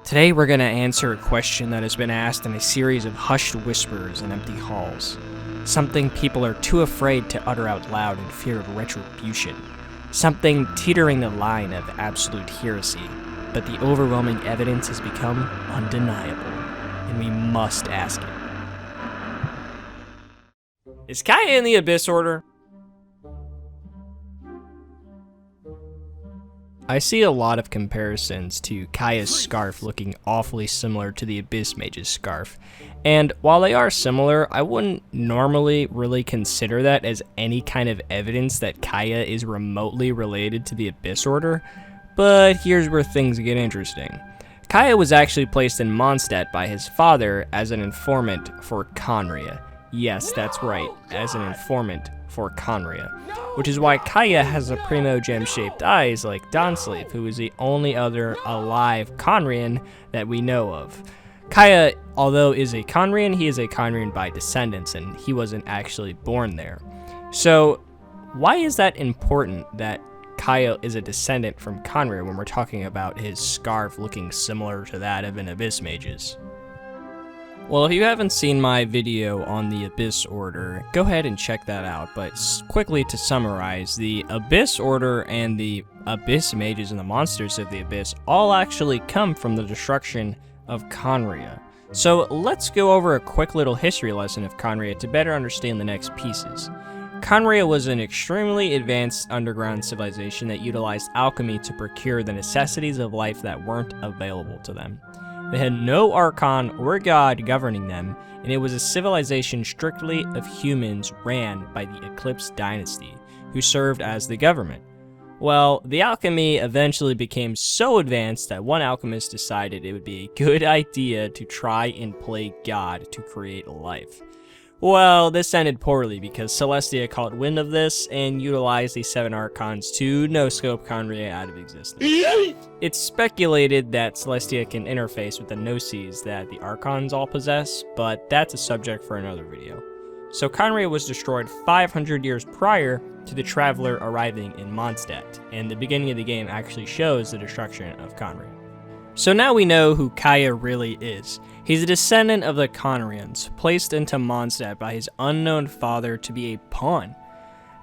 Today we're going to answer a question that has been asked in a series of hushed whispers in empty halls. Something people are too afraid to utter out loud in fear of retribution. Something teetering the line of absolute heresy, but the overwhelming evidence has become undeniable, and we must ask it. Is Kaeya in the Abyss Order? I see a lot of comparisons to Kaeya's scarf looking awfully similar to the Abyss Mage's scarf, and while they are similar, I wouldn't normally really consider that as any kind of evidence that Kaeya is remotely related to the Abyss Order, but here's where things get interesting. Kaeya was actually placed in Mondstadt by his father as an informant for Khaenri'ah. Yes, that's right, as an informant for Khaenri'ah, which is why Kaeya has the primo gem-shaped eyes like Donsleif, who is the only other alive Khaenri'ahn that we know of. Kaeya, although is a Khaenri'ahn, he is a Khaenri'ahn by descendants, and he wasn't actually born there. So, why is that important that Kaeya is a descendant from Khaenri'ah when we're talking about his scarf looking similar to that of an Abyss Mage's? Well, if you haven't seen my video on the Abyss Order, go ahead and check that out, but quickly to summarize, the Abyss Order and the Abyss Mages and the Monsters of the Abyss all actually come from the destruction of Khaenri'ah. So let's go over a quick little history lesson of Khaenri'ah to better understand the next pieces. Khaenri'ah was an extremely advanced underground civilization that utilized alchemy to procure the necessities of life that weren't available to them. They had no archon or god governing them, and it was a civilization strictly of humans ran by the Eclipse dynasty, who served as the government. Well, the alchemy eventually became so advanced that one alchemist decided it would be a good idea to try and play God to create life. Well, this ended poorly because Celestia caught wind of this and utilized the 7 Archons to no-scope Khaenri'ah out of existence. It's speculated that Celestia can interface with the Gnosis that the Archons all possess, but that's a subject for another video. So Khaenri'ah was destroyed 500 years prior to the Traveler arriving in Mondstadt, and the beginning of the game actually shows the destruction of Khaenri'ah. So now we know who Kaeya really is. He's a descendant of the Khaenri'ahns, placed into Mondstadt by his unknown father to be a pawn.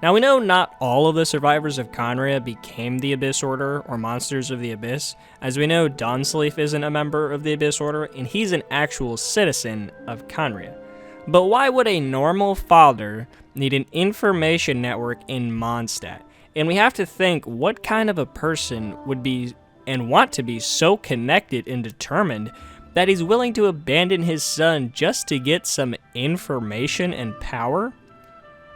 Now we know not all of the survivors of Khaenri'ah became the Abyss Order or Monsters of the Abyss, as we know Donsleif isn't a member of the Abyss Order and he's an actual citizen of Khaenri'ah. But why would a normal father need an information network in Mondstadt? And we have to think, what kind of a person would be and want to be so connected and determined that he's willing to abandon his son just to get some information and power?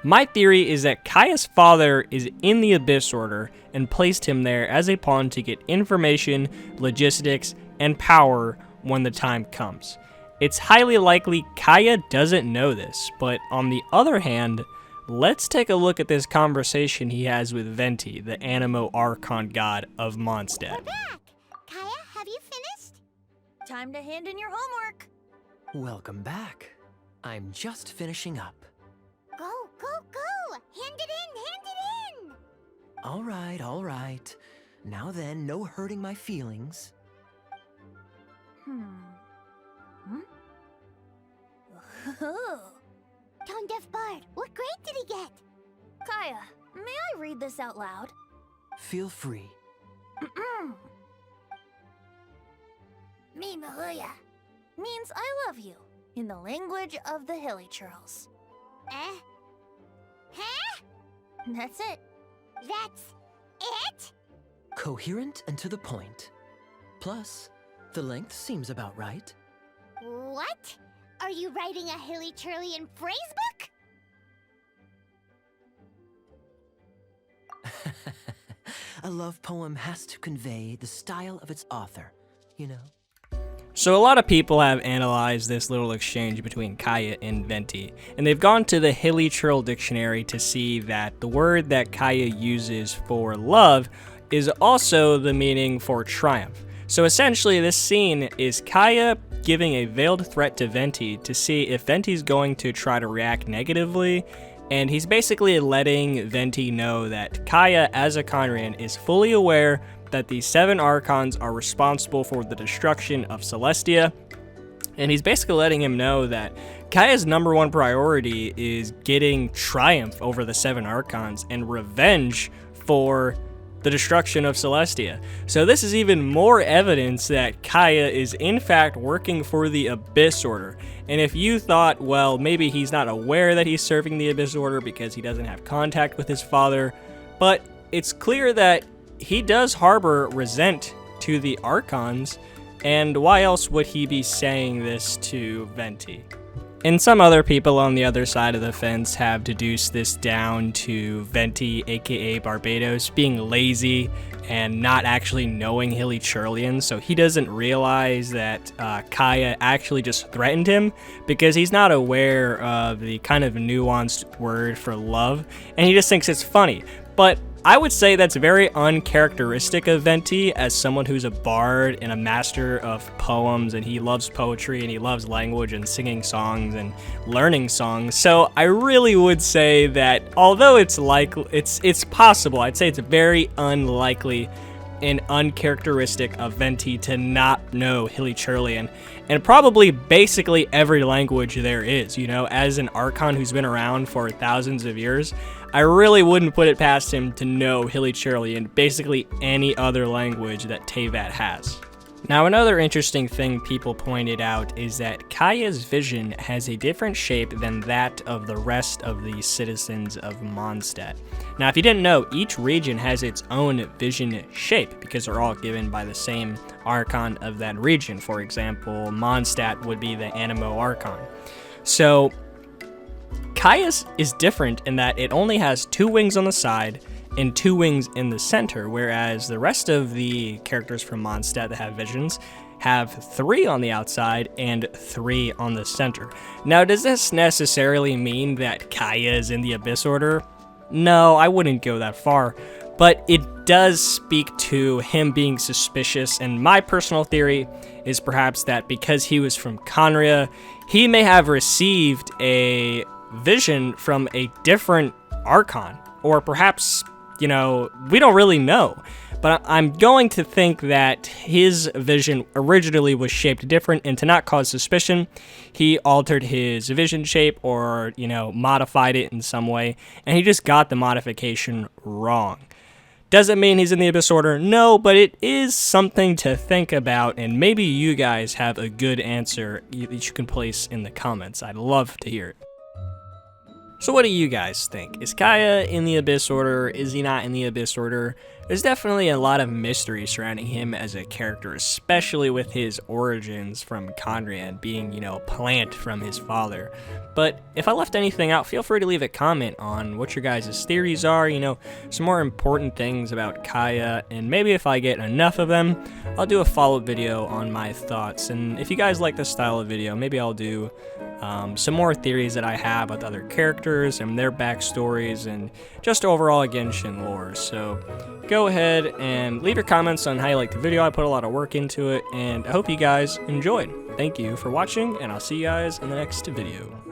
My theory is that Kaeya's father is in the Abyss Order and placed him there as a pawn to get information, logistics, and power when the time comes. It's highly likely Kaeya doesn't know this, but on the other hand, let's take a look at this conversation he has with Venti, the Animo Archon god of Mondstadt. We're back! Kaeya, have you finished? Time to hand in your homework. Welcome back. I'm just finishing up. Go, go, go! Hand it in, hand it in! All right. Now then, no hurting my feelings. Tone Deaf Bard, what grade did he get? Kaeya, may I read this out loud? Feel free. Me Mahuya means I love you in the language of the Hilly Churls. Huh? That's it. That's it? Coherent and to the point. Plus, the length seems about right. What? Are you writing a Hilly Churlian phrase book? A love poem has to convey the style of its author, you know? So a lot of people have analyzed this little exchange between Kaeya and Venti, and they've gone to the Hilly Churl dictionary to see that the word that Kaeya uses for love is also the meaning for triumph. So essentially this scene is Kaeya giving a veiled threat to Venti to see if Venti's going to try to react negatively, and he's basically letting Venti know that Kaeya as a Khaenri'ahn is fully aware that the 7 Archons are responsible for the destruction of Celestia, and he's basically letting him know that Kaeya's #1 priority is getting triumph over the 7 Archons and revenge for the destruction of Celestia. So this is even more evidence that Kaeya is in fact working for the Abyss Order. And if you thought, well, maybe he's not aware that he's serving the Abyss Order because he doesn't have contact with his father, but it's clear that he does harbor resent to the Archons, and why else would he be saying this to Venti? And some other people on the other side of the fence have deduced this down to Venti, aka Barbados, being lazy and not actually knowing Hilichurlian, so he doesn't realize that Kaeya actually just threatened him because he's not aware of the kind of nuanced word for love, and he just thinks it's funny. But I would say that's very uncharacteristic of Venti as someone who's a bard and a master of poems, and he loves poetry and he loves language and singing songs and learning songs. So I really would say that although it's possible, I'd say it's very unlikely and uncharacteristic of Venti to not know Hilichurlian, and probably basically every language there is. You know, as an Archon who's been around for thousands of years, I really wouldn't put it past him to know Hilichurlian, basically any other language that Teyvat has. Now, another interesting thing people pointed out is that Kaeya's vision has a different shape than that of the rest of the citizens of Mondstadt. Now, if you didn't know, each region has its own vision shape because they're all given by the same Archon of that region. For example, Mondstadt would be the Animo Archon. So, Kaeya's is different in that it only has 2 wings on the side and 2 wings in the center, whereas the rest of the characters from Mondstadt that have visions have 3 on the outside and 3 on the center. Now, does this necessarily mean that Kaeya is in the Abyss Order? No, I wouldn't go that far, but it does speak to him being suspicious, and my personal theory is perhaps that because he was from Conria, he may have received a vision from a different Archon, or perhaps, you know, we don't really know, but I'm going to think that his vision originally was shaped different, and to not cause suspicion, he altered his vision shape or, you know, modified it in some way, and he just got the modification wrong. Does it mean he's in the Abyss Order? No, but it is something to think about, and maybe you guys have a good answer that you can place in the comments. I'd love to hear it. So what do you guys think? Is Kaeya in the Abyss Order? Is he not in the Abyss Order? There's definitely a lot of mystery surrounding him as a character, especially with his origins from Conria being, you know, a plant from his father. But if I left anything out, feel free to leave a comment on what your guys' theories are, you know, some more important things about Kaeya, and maybe if I get enough of them, I'll do a follow-up video on my thoughts. And if you guys like this style of video, maybe I'll do some more theories that I have with other characters and their backstories and just overall Genshin lore. So go ahead and leave your comments on how you like the video. I put a lot of work into it, and I hope you guys enjoyed. Thank you for watching, and I'll see you guys in the next video.